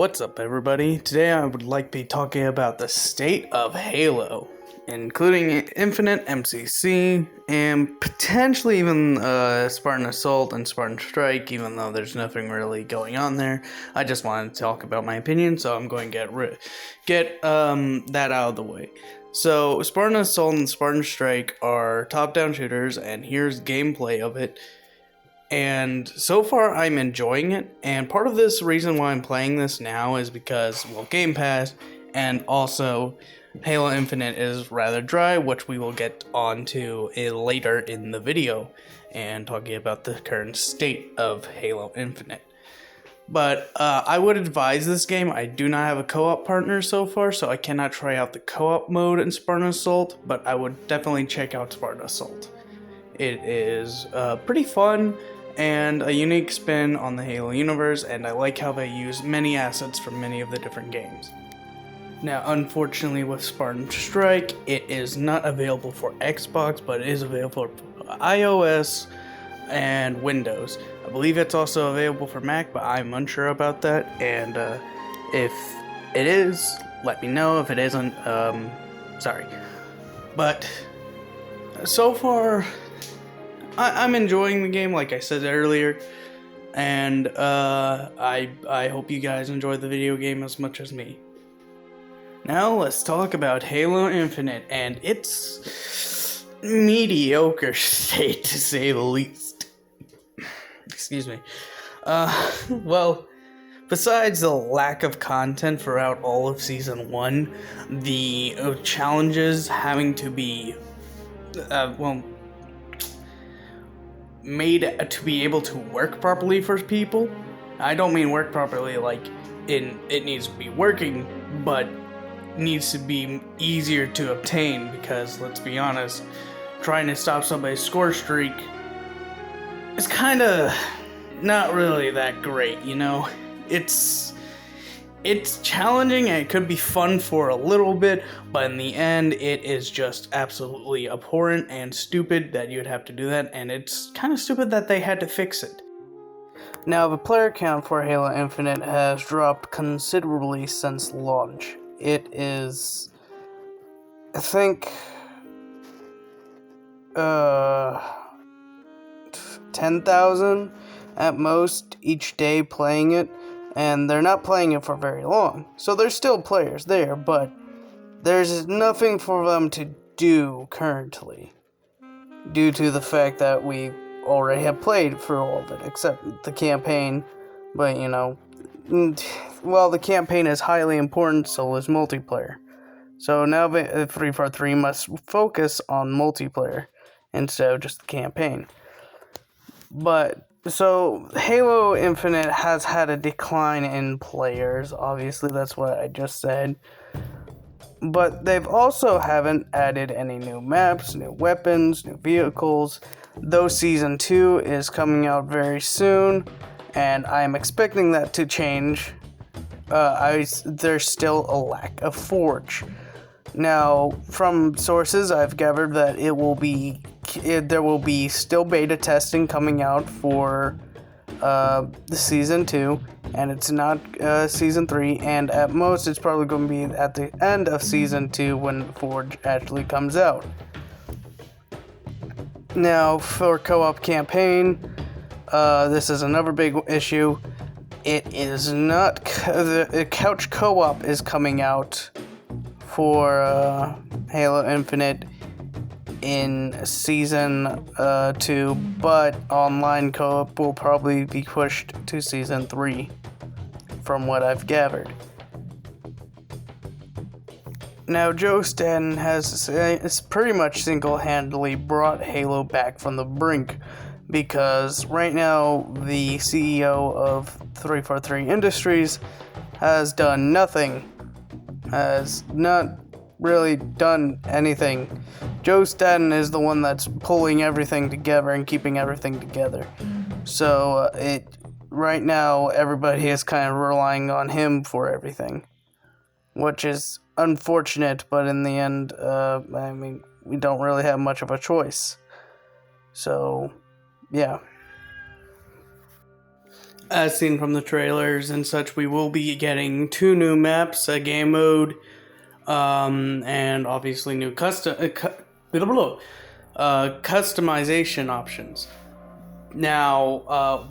What's up, everybody? Today I would like to be talking about the state of Halo, including Infinite, MCC, and potentially even Spartan Assault and Spartan Strike, even though there's nothing really going on there. I just wanted to talk about my opinion, so I'm going to get that out of the way. So, Spartan Assault and Spartan Strike are top-down shooters, and here's gameplay of it. And so far, I'm enjoying it. And part of this reason why I'm playing this now is because, well, Game Pass, and also Halo Infinite is rather dry, which we will get onto later in the video, and talking about the current state of Halo Infinite. But I would advise this game. I do not have a co-op partner so far, so I cannot try out the co-op mode in Spartan Assault, but I would definitely check out Spartan Assault. It is pretty fun and a unique spin on the Halo universe, and I like how they use many assets from many of the different games. Now, unfortunately with Spartan Strike, it is not available for Xbox, but it is available for iOS and Windows. I believe it's also available for Mac, but I'm unsure about that, and if it is, let me know. If it isn't, sorry. But so far, I'm enjoying the game, like I said earlier, and I hope you guys enjoy the video game as much as me. Now let's talk about Halo Infinite and its mediocre state, to say the least. Excuse me. Well, besides the lack of content throughout all of Season 1, the challenges having to be, made to be able to work properly for people. I don't mean work properly like it needs to be working, but needs to be easier to obtain, because let's be honest, trying to stop somebody's score streak is kind of not really that great, you know? It's challenging and it could be fun for a little bit, but in the end, it is just absolutely abhorrent and stupid that you'd have to do that, and it's kind of stupid that they had to fix it. Now, the player count for Halo Infinite has dropped considerably since launch. It is, I think, 10,000 at most each day playing it. And they're not playing it for very long. So there's still players there, but there's nothing for them to do currently, due to the fact that we already have played for all of it, except the campaign. But, you know, well, the campaign is highly important, so is multiplayer. So now 343 must focus on multiplayer instead of just the campaign. But so, Halo Infinite has had a decline in players, obviously, that's what I just said. But they've also haven't added any new maps, new weapons, new vehicles. Though Season 2 is coming out very soon, and I'm expecting that to change, there's still a lack of Forge. Now, from sources, I've gathered that there will be still beta testing coming out for the Season 2, and it's not Season 3, and at most it's probably going to be at the end of Season 2 when Forge actually comes out. Now, for co-op campaign, this is another big issue. It is not, the couch co-op is coming out for Halo Infinite in Season 2, but online co-op will probably be pushed to Season 3, from what I've gathered. Now, Joe Staten has pretty much single-handedly brought Halo back from the brink, because right now the CEO of 343 Industries has done nothing, has not really done anything. Joe Staten is the one that's pulling everything together and keeping everything together. So right now everybody is kind of relying on him for everything, which is unfortunate, but in the end, I mean, we don't really have much of a choice. So, yeah. As seen from the trailers and such, we will be getting 2 new maps, a game mode, and obviously new customization options. Now,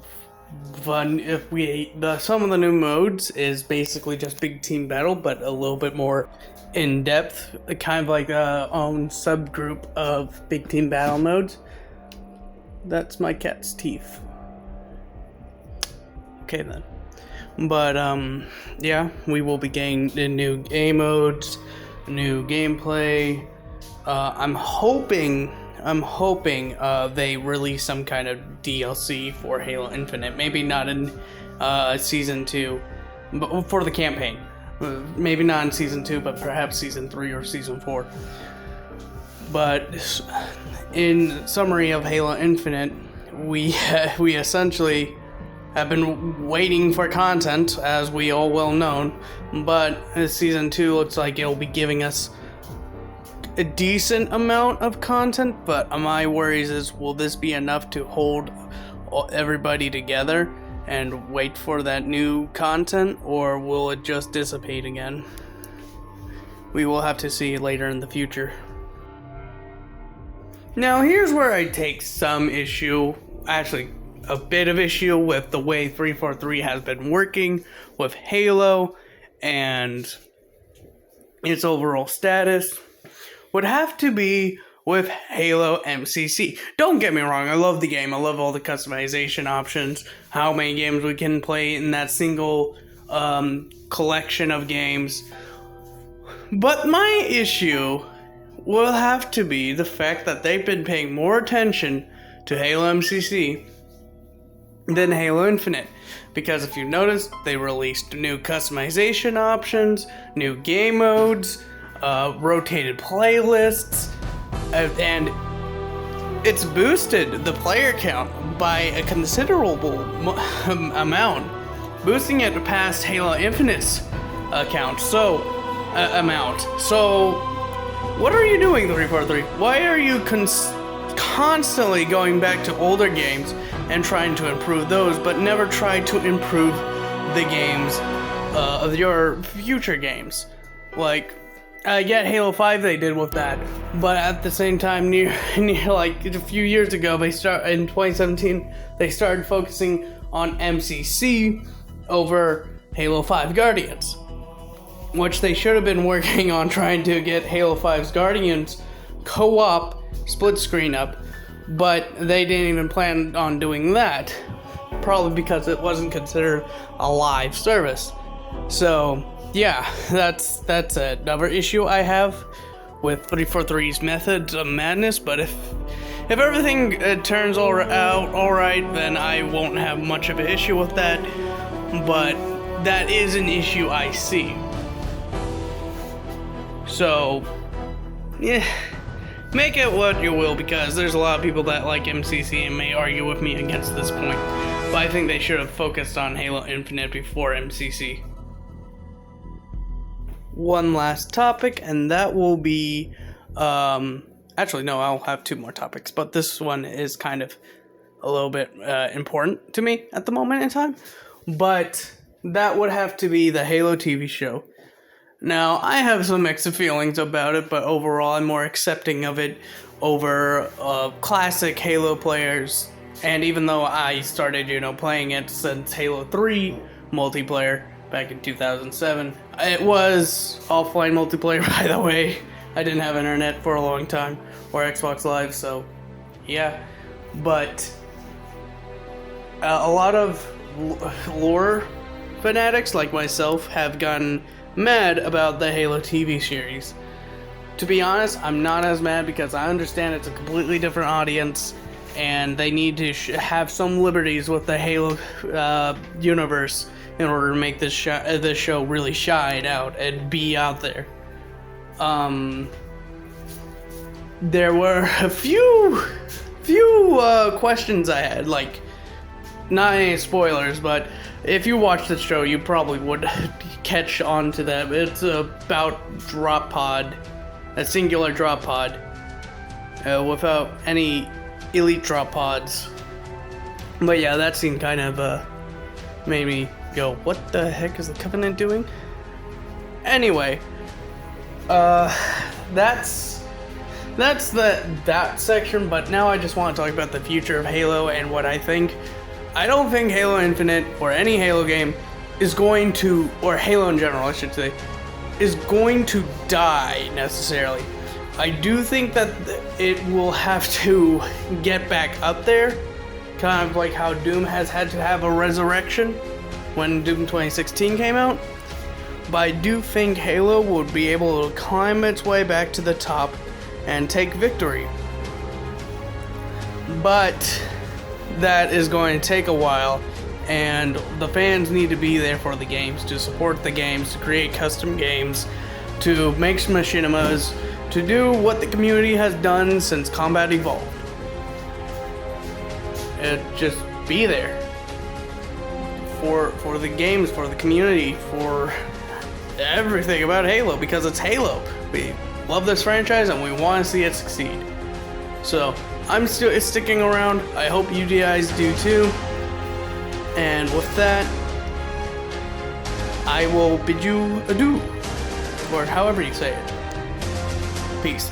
some of the new modes is basically just big team battle, but a little bit more in depth, kind of like a own subgroup of big team battle modes. That's my cat's teeth. Okay then. But yeah, we will be getting the new game modes, new gameplay. I'm hoping they release some kind of DLC for Halo Infinite. Maybe not in season 2, but for the campaign. Maybe not in season 2, but perhaps season 3 or season 4. But in summary of Halo Infinite, we essentially have been waiting for content, as we all well known, but season 2 looks like it'll be giving us a decent amount of content, but my worries is, will this be enough to hold everybody together and wait for that new content, or will it just dissipate again? We will have to see later in the future. Now here's where I take some issue, actually a bit of issue, with the way 343 has been working with Halo and its overall status. Would have to be with Halo MCC. Don't get me wrong, I love the game. I love all the customization options, how many games we can play in that single collection of games. But my issue will have to be the fact that they've been paying more attention to Halo MCC than Halo Infinite. Because if you notice, they released new customization options, new game modes, rotated playlists, and it's boosted the player count by a considerable amount, boosting it past Halo Infinite's amount. So, what are you doing, 343? Why are you constantly going back to older games and trying to improve those, but never try to improve the games of your future games? Like, yet Halo 5 they did with that, but at the same time, near like a few years ago, in 2017, they started focusing on MCC over Halo 5 Guardians, which they should have been working on trying to get Halo 5's Guardians co-op split screen up, but they didn't even plan on doing that, probably because it wasn't considered a live service. So yeah, that's another issue I have with 343's methods of madness. But if everything turns out all right, then I won't have much of an issue with that. But that is an issue I see. So yeah, make it what you will, because there's a lot of people that like MCC and may argue with me against this point. But I think they should have focused on Halo Infinite before MCC. One last topic, and that will be, actually no, I'll have 2 more topics, but this one is kind of a little bit important to me at the moment in time, but that would have to be the Halo TV show. Now, I have some mixed feelings about it, but overall I'm more accepting of it over classic Halo players, and even though I started, playing it since Halo 3 multiplayer back in 2007. It was offline multiplayer, by the way. I didn't have internet for a long time, or Xbox Live, so yeah. But a lot of lore fanatics like myself have gotten mad about the Halo TV series. To be honest, I'm not as mad, because I understand it's a completely different audience and they need to have some liberties with the Halo universe in order to make this show really shine out and be out there. There were a few questions I had, like, not any spoilers, but if you watch the show, you probably would catch on to that. It's about drop pod, a singular drop pod, without any elite drop pods. But yeah, that seemed kind of made me go, what the heck is the Covenant doing? Anyway, that's that section, but now I just want to talk about the future of Halo and what I think. I don't think Halo Infinite or any Halo game is going to, or Halo in general I should say, is going to die necessarily. I do think that it will have to get back up there, kind of like how Doom has had to have a resurrection when Doom 2016 came out. But I do think Halo would be able to climb its way back to the top and take victory. But that is going to take a while, and the fans need to be there for the games, to support the games, to create custom games, to make machinimas, to do what the community has done since Combat Evolved. And just be there for the games, for the community, for everything about Halo, because it's Halo. We love this franchise and we want to see it succeed. So I'm still sticking around. I hope you guys do too. And with that, I will bid you adieu, or however you say it. Peace.